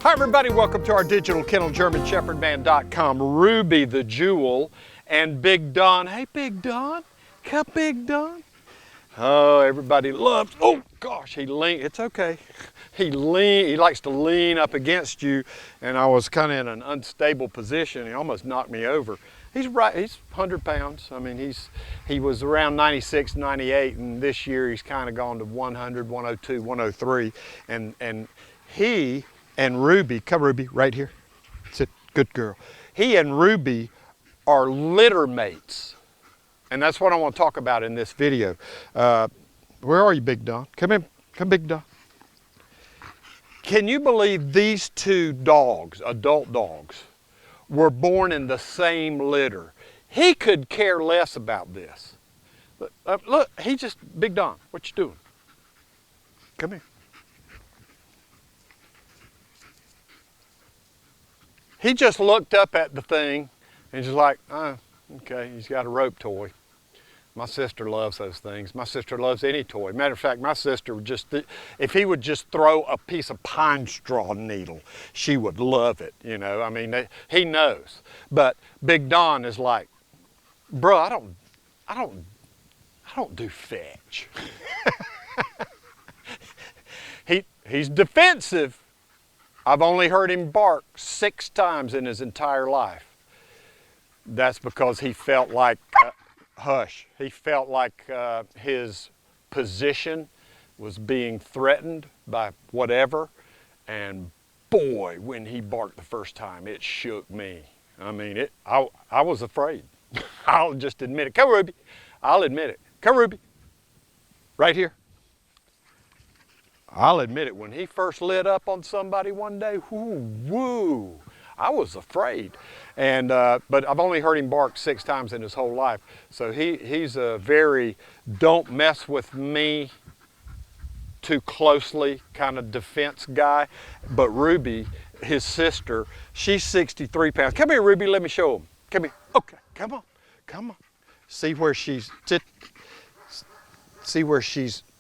Hi everybody, welcome to our digital kennel, GermanShepherdMan.com. Ruby the Jewel and Big Don. Hey Big Don, come Big Don. Oh, everybody loves, oh gosh, it's okay. He likes to lean up against you, and I was kind of in an unstable position. He almost knocked me over. He's 100 pounds. I mean, he was around 96, 98, and this year he's kind of gone to 100, 102, 103, and he and Ruby, come Ruby, right here, sit, good girl. He and Ruby are litter mates, and that's what I want to talk about in this video. Where are you, Big Don? Come in, come Big Don. Can you believe these two dogs, adult dogs, were born in the same litter? He could care less about this. Look, he just, Big Don, what you doing? Come here. He just looked up at the thing and just like, oh, okay, he's got a rope toy. My sister loves those things. My sister loves any toy. Matter of fact, my sister would just, if he would just throw a piece of pine straw needle, she would love it, you know. I mean, he knows. But Big Don is like, bro, I don't do fetch. He's defensive. I've only heard him bark 6 times in his entire life. That's because he felt like, hush, he felt like his position was being threatened by whatever. And boy, when he barked the first time, it shook me. I mean, I was afraid. I'll just admit it. Come, Ruby. I'll admit it. Come, Ruby. Right here. I'll admit it, when he first lit up on somebody one day, whoo, I was afraid. And, but I've only heard him bark 6 times in his whole life. So he's a very don't mess with me too closely kind of defense guy. But Ruby, his sister, she's 63 pounds. Come here, Ruby, let me show him. Come here. Okay, come on, come on. See where she's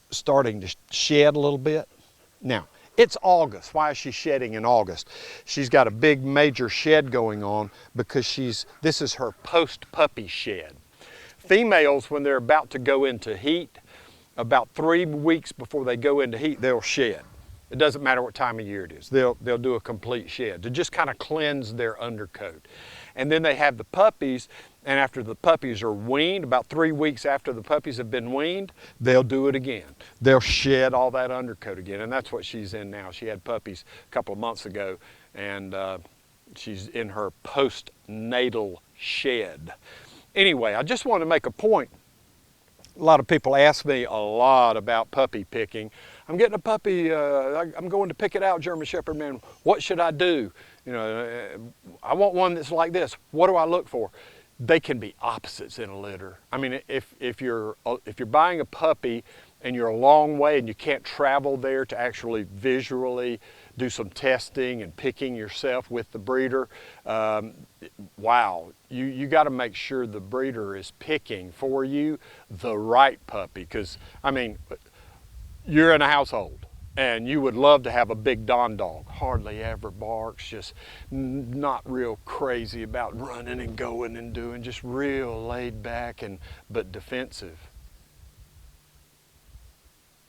starting to shed a little bit. Now, it's August. Why is she shedding in August? She's got a big major shed going on because this is her post-puppy shed. Females, when they're about to go into heat, about 3 weeks before they go into heat, they'll shed. It doesn't matter what time of year it is. They'll do a complete shed to just kind of cleanse their undercoat. And then they have the puppies, and after the puppies are weaned, about 3 weeks after the puppies have been weaned, they'll do it again. They'll shed all that undercoat again, and that's what she's in now. She had puppies a couple of months ago, and she's in her postnatal shed. Anyway, I just want to make a point. A lot of people ask me a lot about puppy picking. I'm getting a puppy, I'm going to pick it out, German Shepherd Man. What should I do? You know, I want one that's like this. What do I look for? They can be opposites in a litter. I mean, if you're buying a puppy and you're a long way and you can't travel there to actually visually do some testing and picking yourself with the breeder, wow, you got to make sure the breeder is picking for you the right puppy. Because, I mean, you're in a household and you would love to have a Big Don dog. Hardly ever barks, just not real crazy about running and going and doing, just real laid back but defensive.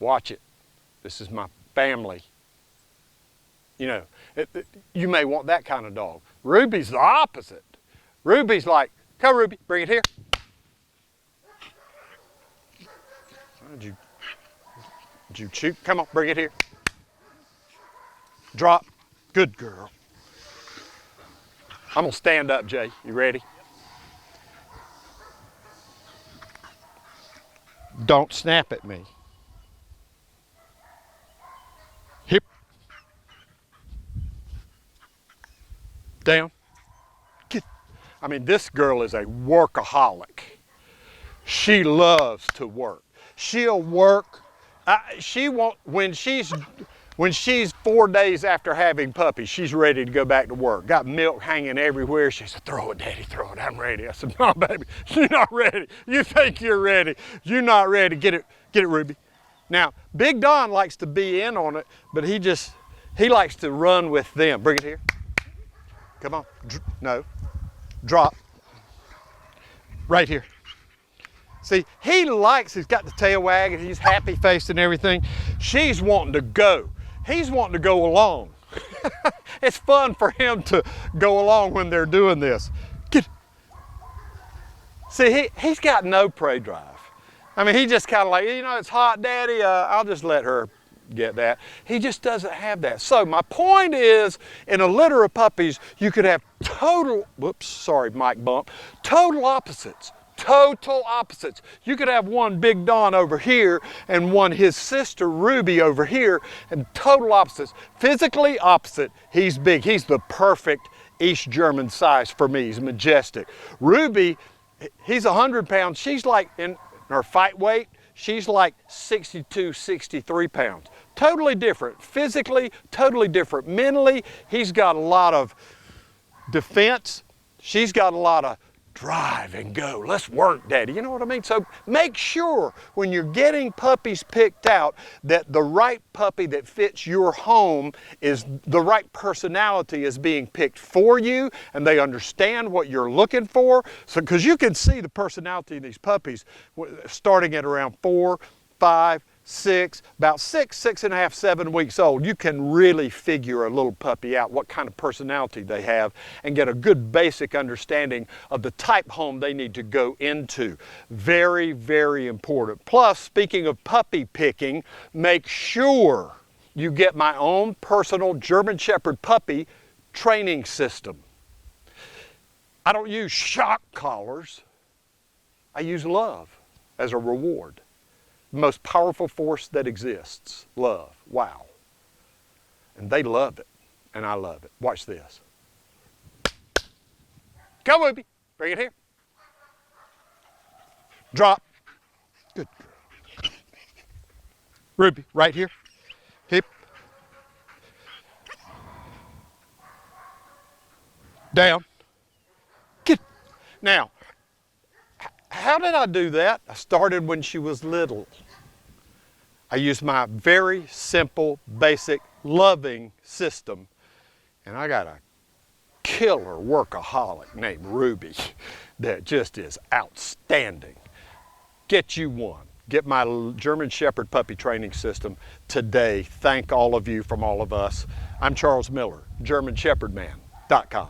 Watch it. This is my family. You know, you may want that kind of dog. Ruby's the opposite. Ruby's like, come Ruby, bring it here. Did you chew? Come on, bring it here. Drop. Good girl. I'm gonna stand up, Jay. You ready? Don't snap at me. Hip. Down. Get. I mean, this girl is a workaholic. She loves to work. She'll work. She won't, when she's 4 days after having puppies, she's ready to go back to work. Got milk hanging everywhere. She said, throw it, Daddy, throw it. I'm ready. I said, no, baby, you're not ready. You think you're ready. You're not ready. Get it, Ruby. Now, Big Don likes to be in on it, but he just, He likes to run with them. Bring it here. Come on. No. Drop. Right here. See, he likes, he's got the tail wagging, he's happy faced and everything. She's wanting to go. He's wanting to go along. It's fun for him to go along when they're doing this. Get. See, he's got no prey drive. I mean, he just kind of like, you know, it's hot, Daddy, I'll just let her get that. He just doesn't have that. So my point is, in a litter of puppies, you could have total, whoops, sorry, mic bump, total opposites. Total opposites. You could have one Big Don over here and one his sister Ruby over here, and total opposites. Physically opposite. He's big. He's the perfect East German size for me. He's majestic. Ruby, he's 100 pounds. She's like, in her fight weight, she's like 62, 63 pounds. Totally different. Physically, totally different. Mentally, he's got a lot of defense. She's got a lot of drive and go. Let's work, Daddy. You know what I mean? So make sure when you're getting puppies picked out that the right puppy that fits your home is the right personality is being picked for you, and they understand what you're looking for. So, because you can see the personality of these puppies starting at around 4, 5, 6, about 6, 6.5, 7 weeks old. You can really figure a little puppy out, what kind of personality they have, and get a good basic understanding of the type home they need to go into. Very, very important. Plus, speaking of puppy picking, make sure you get my own personal German Shepherd puppy training system. I don't use shock collars. I use love as a reward. Most powerful force that exists, love. Wow. And they love it, and I love it. Watch this. Go, Ruby. Bring it here. Drop. Good girl. Ruby, right here. Hip. Down. Get. Now, how did I do that? I started when she was little. I used my very simple, basic, loving system, and I got a killer workaholic named Ruby that just is outstanding. Get you one. Get my German Shepherd puppy training system today. Thank all of you from all of us. I'm Charles Miller, GermanShepherdman.com.